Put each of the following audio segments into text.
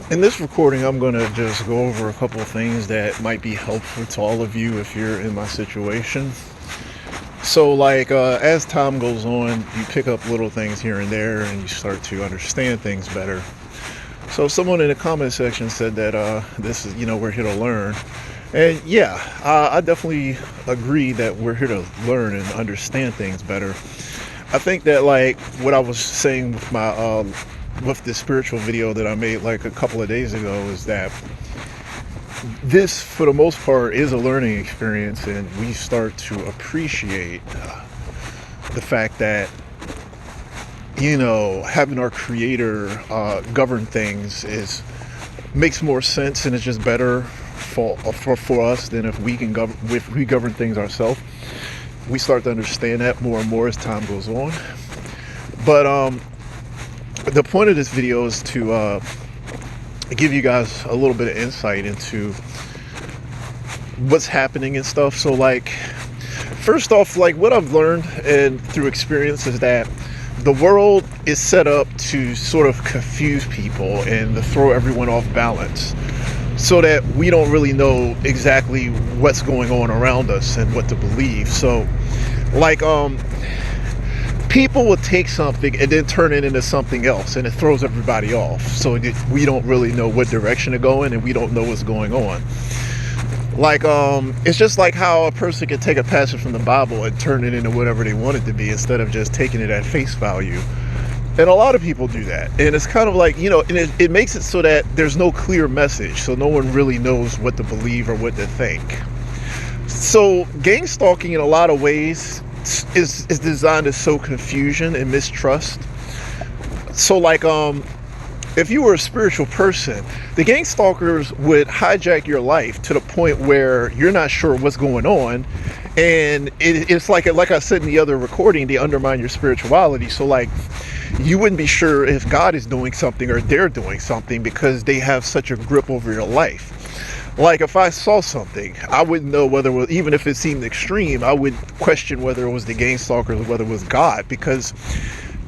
In this recording, I'm going to just go over a couple of things that might be helpful to all of you if you're in my situation. So, as time goes on, you pick up little things here and there and you start to understand things better. So, someone in the comment section said that this is, we're here to learn. And yeah, I definitely agree that we're here to learn and understand things better. I think that, like, what I was saying with my with the spiritual video that I made like a couple of days ago is that this, for the most part, is a learning experience, and we start to appreciate the fact that having our creator govern things is makes more sense, and it's just better for us than if we govern things ourselves. We start to understand that more and more as time goes on. But the point of this video is to give you guys a little bit of insight into what's happening and stuff. So, like, first off, like, what I've learned and through experience is that the world is set up to sort of confuse people and to throw everyone off balance, so that we don't really know exactly what's going on around us and what to believe. So, like, people will take something and then turn it into something else, and it throws everybody off. So we don't really know what direction to go in, and we don't know what's going on. Like, it's just like how a person can take a passage from the Bible and turn it into whatever they want it to be instead of just taking it at face value. And a lot of people do that. And it's kind of like, and it makes it so that there's no clear message. So no one really knows what to believe or what to think. So gang stalking, in a lot of ways, is designed to sow confusion and mistrust. So, like, if you were a spiritual person, the gang stalkers would hijack your life to the point where you're not sure what's going on. And it's like I said in the other recording, they undermine your spirituality. So, like, you wouldn't be sure if God is doing something or they're doing something because they have such a grip over your life. Like, if I saw something, I wouldn't know whether it was, even if it seemed extreme, I would question whether it was the gang stalkers or whether it was God, because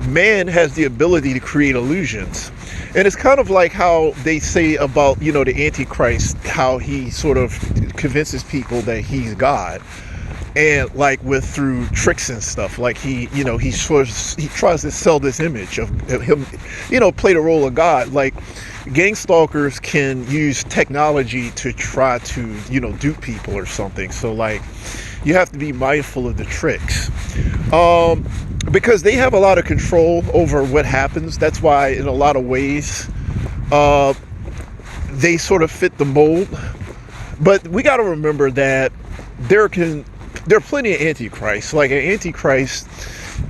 man has the ability to create illusions. And it's kind of like how they say about, the Antichrist, how he sort of convinces people that he's God. And like through tricks and stuff, like he tries to sell this image of him, play the role of God. Like, gang stalkers can use technology to try to, dupe people or something. So, like, you have to be mindful of the tricks, because they have a lot of control over what happens. That's why, in a lot of ways, they sort of fit the mold. But we got to remember that there are plenty of antichrists. Like, an antichrist,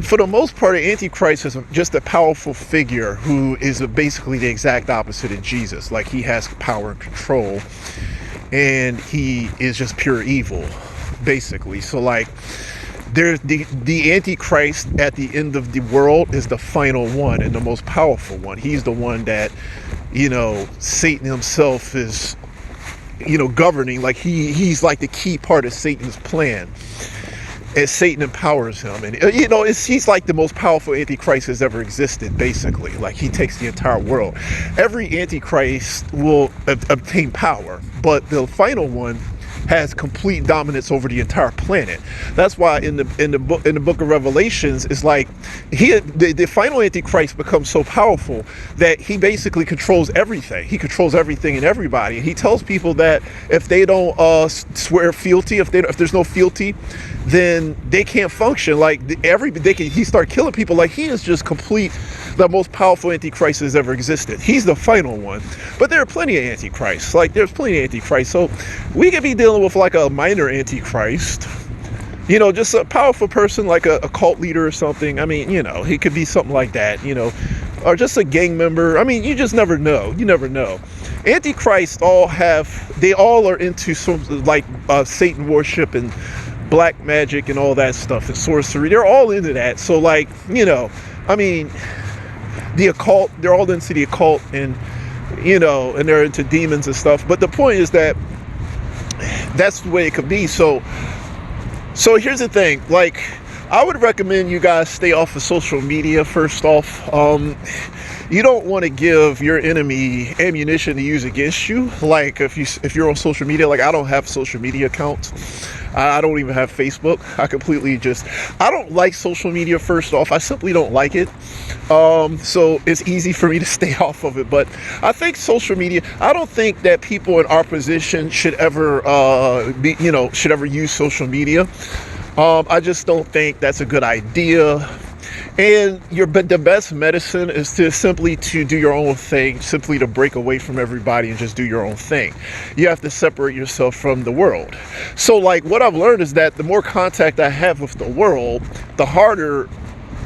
for the most part, an antichrist is just a powerful figure who is basically the exact opposite of Jesus. Like, he has power and control, and he is just pure evil, basically. So, like, there's the antichrist at the end of the world is the final one and the most powerful one. He's the one that, Satan himself is, governing. Like, he's like the key part of Satan's plan, as Satan empowers him. And he's like the most powerful antichrist that's ever existed, basically. Like, he takes the entire world. Every antichrist will obtain power, but the final one has complete dominance over the entire planet. That's why in the book of Revelations, it's like the final antichrist becomes so powerful that he basically controls everything. He controls everything and everybody. And he tells people that if they don't swear fealty, if there's no fealty, then they can't function. Like, he start killing people. Like, he is just the most powerful antichrist that's ever existed. He's the final one. But there are plenty of antichrists. Like, there's plenty of antichrists. So we could be dealing with like a minor antichrist, just a powerful person, like a cult leader or something. I mean, he could be something like that, or just a gang member. I mean, you just never know. You never know. Antichrists they all are into some, like, Satan worship and black magic and all that stuff, and sorcery. They're all into that. So, like, I mean, the occult, they're all into the occult, and and they're into demons and stuff. But the point is that that's the way it could be. So here's the thing. Like, I would recommend you guys stay off of social media, first off. you don't want to give your enemy ammunition to use against you. Like if you're on social media, like I don't have social media accounts. I don't even have Facebook. I don't like social media. First off, I simply don't like it. So it's easy for me to stay off of it. But I think social media, I don't think that people in our position should ever should ever use social media. I just don't think that's a good idea. And the best medicine is to do your own thing, simply to break away from everybody and just do your own thing. You have to separate yourself from the world. So like what I've learned is that the more contact I have with the world, the harder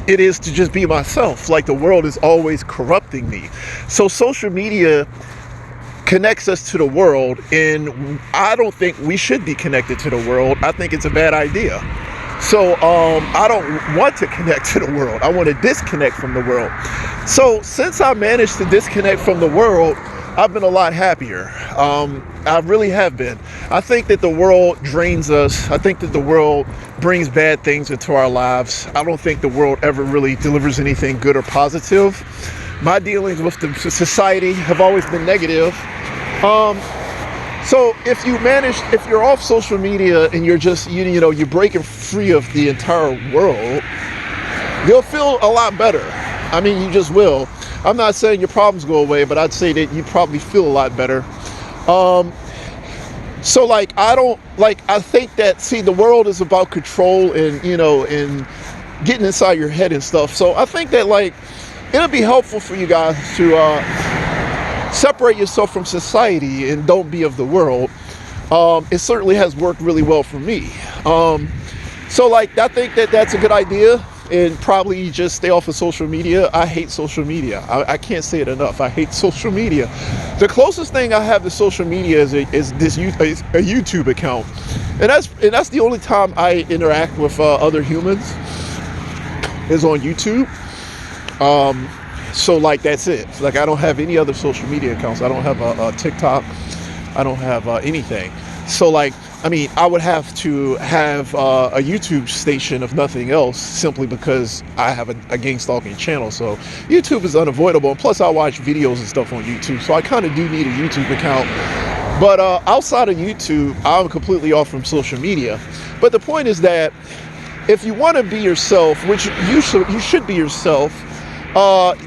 it is to just be myself. Like the world is always corrupting me. So social media connects us to the world, and I don't think we should be connected to the world. I think it's a bad idea. So I don't want to connect to the world. I want to disconnect from the world. So since I managed to disconnect from the world, I've been a lot happier. I really have been. I think that the world drains us. I think that the world brings bad things into our lives. I don't think the world ever really delivers anything good or positive. My dealings with the society have always been negative. So if you're off social media and you're just, you're breaking free of the entire world, you'll feel a lot better. I mean, you just will. I'm not saying your problems go away, but I'd say that you probably feel a lot better. So like, I think that, the world is about control and, and getting inside your head and stuff. So I think that like, it'll be helpful for you guys to, separate yourself from society and don't be of the world. It certainly has worked really well for me. So like, I think that that's a good idea, and probably just stay off of social media. I hate social media. I can't say it enough. I hate social media. The closest thing I have to social media is a YouTube account, and that's the only time I interact with other humans is on YouTube. So like, that's it. Like, I don't have any other social media accounts. I don't have a TikTok. I don't have anything. So like, I mean, I would have to have a YouTube station if nothing else, simply because I have a gang stalking channel. So YouTube is unavoidable. And plus I watch videos and stuff on YouTube. So I kind of do need a YouTube account. But outside of YouTube, I'm completely off from social media. But the point is that if you want to be yourself, which you should be yourself,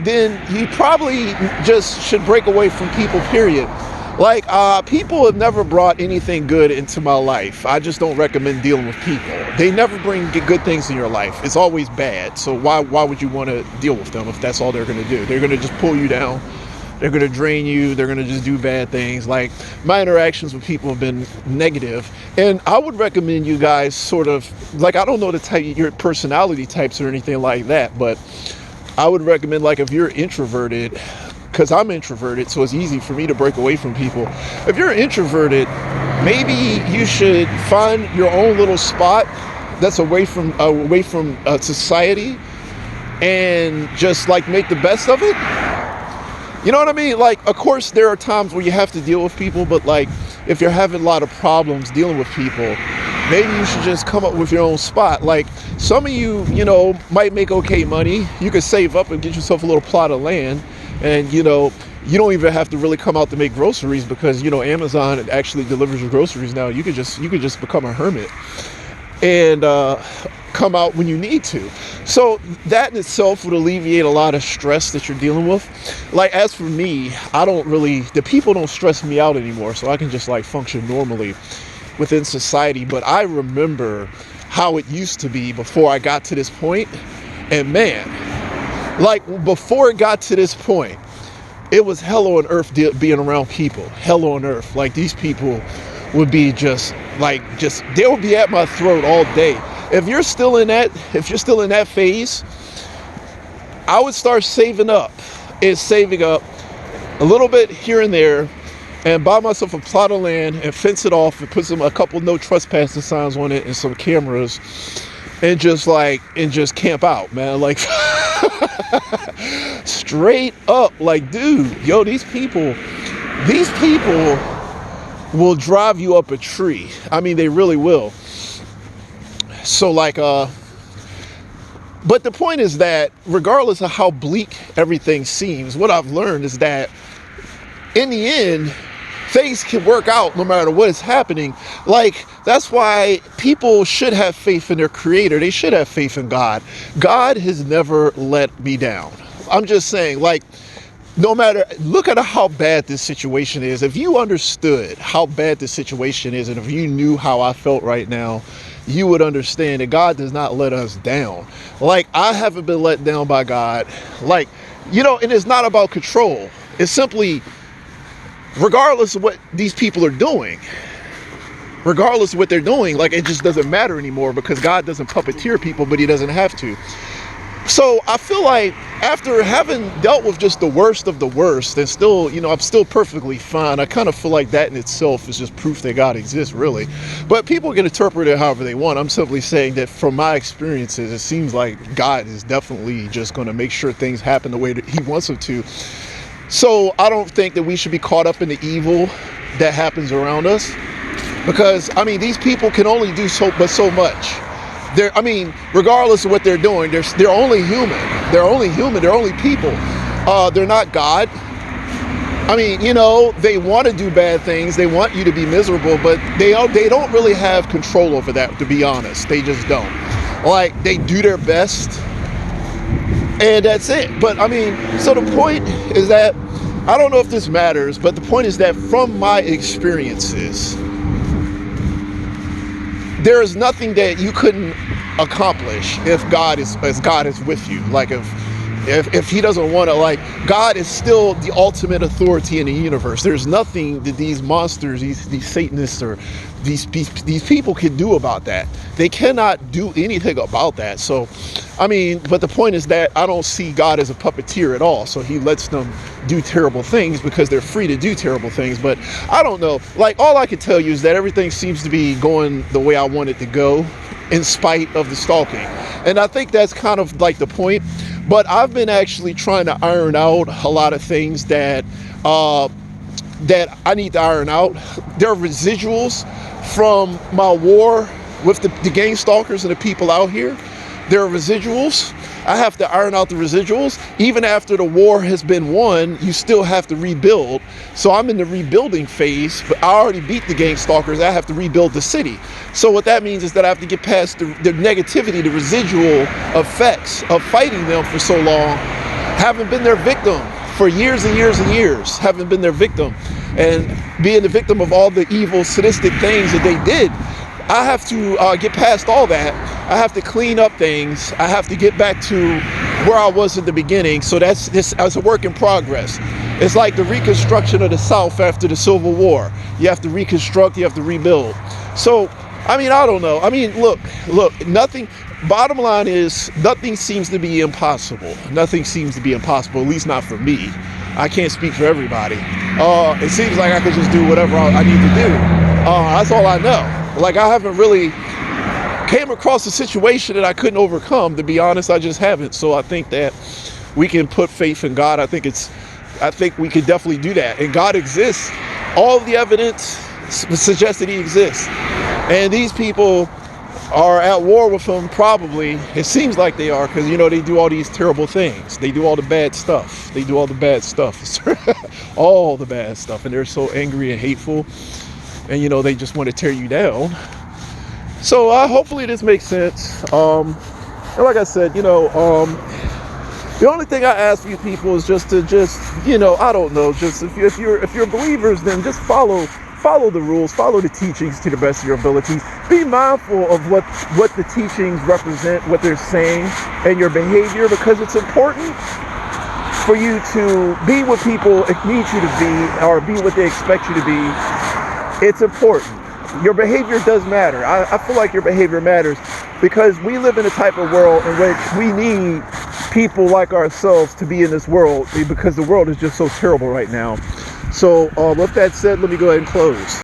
then you probably just should break away from people, period. Like, people have never brought anything good into my life. I just don't recommend dealing with people. They never bring good things in your life. It's always bad. So why would you want to deal with them if that's all they're going to do? They're going to just pull you down. They're going to drain you. They're going to just do bad things. Like, my interactions with people have been negative. And I would recommend you guys sort of, like, I don't know your personality types or anything like that, but I would recommend, like, if you're introverted, because I'm introverted, so it's easy for me to break away from people. If you're introverted, maybe you should find your own little spot that's away from society, and just like make the best of it. You know what I mean? Like, of course, there are times where you have to deal with people, but like, if you're having a lot of problems dealing with people, maybe you should just come up with your own spot. Like, some of you, might make okay money. You could save up and get yourself a little plot of land. And, you don't even have to really come out to make groceries, because, Amazon actually delivers your groceries now. You could just become a hermit and come out when you need to. So that in itself would alleviate a lot of stress that you're dealing with. Like, as for me, the people don't stress me out anymore. So I can just like function normally within society. But I remember how it used to be before I got to this point. And man, like, before it got to this point, it was hell on earth being around people. Hell on earth. Like, these people would be they would be at my throat all day. If you're still in that phase, I would start saving up a little bit here and there, and buy myself a plot of land and fence it off and put a couple no trespassing signs on it and some cameras, and just camp out, man. Like, straight up, like, dude, yo, these people will drive you up a tree. I mean, they really will. So like, But the point is that regardless of how bleak everything seems, what I've learned is that in the end, things can work out no matter what is happening. Like, that's why people should have faith in their creator. They should have faith in God. God has never let me down. I'm just saying, like, no matter, look at how bad this situation is. If you understood how bad this situation is, and if you knew how I felt right now, you would understand that God does not let us down. Like, I haven't been let down by God. Like, and it's not about control. It's simply, regardless of what these people are doing, like, it just doesn't matter anymore because God doesn't puppeteer people, but he doesn't have to. So I feel like after having dealt with just the worst of the worst and still, I'm still perfectly fine. I kind of feel like that in itself is just proof that God exists, really. But people can interpret it however they want. I'm simply saying that from my experiences, it seems like God is definitely just going to make sure things happen the way that he wants them to. So I don't think that we should be caught up in the evil that happens around us, because these people can only do so much. Regardless of what they're doing, they're only human. They're only people. They're not God. They want to do bad things. They want you to be miserable, but they don't really have control over that, to be honest. They just don't. Like, they do their best, and that's it. But so the point is that, I don't know if this matters, but the point is that from my experiences, there is nothing that you couldn't accomplish if God is with you. Like, if he doesn't want to, like, God is still the ultimate authority in the universe. There's nothing that these monsters, these Satanists, or these people can do about that. They cannot do anything about that. So, but the point is that I don't see God as a puppeteer at all. So he lets them do terrible things because they're free to do terrible things. But I don't know. Like, all I can tell you is that everything seems to be going the way I want it to go, in spite of the stalking. And I think that's kind of like the point. But I've been actually trying to iron out a lot of things that I need to iron out. There are residuals from my war with the gang stalkers and the people out here. There are residuals. I have to iron out the residuals. Even after the war has been won, you still have to rebuild. So I'm in the rebuilding phase, but I already beat the gang stalkers. I have to rebuild the city. So what that means is that I have to get past the negativity, the residual effects of fighting them for so long, having been their victim for years and years and years, having been their victim and being the victim of all the evil, sadistic things that they did. I have to get past all that. I have to clean up things. I have to get back to where I was at the beginning. So that's a work in progress. It's like the reconstruction of the South after the Civil War. You have to reconstruct, you have to rebuild. So, I don't know. Look, nothing, bottom line is, nothing seems to be impossible. Nothing seems to be impossible, at least not for me. I can't speak for everybody. It seems like I could just do whatever I need to do. That's all I know. Like, I haven't really came across a situation that I couldn't overcome, to be honest. I just haven't. So I think that we can put faith in God. I think we can definitely do that. And God exists. All the evidence suggests that he exists. And these people are at war with him, probably. It seems like they are, because, they do all these terrible things. They do all the bad stuff. All the bad stuff. And they're so angry and hateful. And, they just want to tear you down. So hopefully this makes sense. And like I said, the only thing I ask you people is just I don't know, just if you're believers, then just follow the rules, follow the teachings to the best of your abilities. Be mindful of what the teachings represent, what they're saying, and your behavior, because it's important for you to be what people need you to be, or be what they expect you to be. It's important. Your behavior does matter. I feel like your behavior matters, because we live in a type of world in which we need people like ourselves to be in this world, because the world is just so terrible right now. So with that said, let me go ahead and close.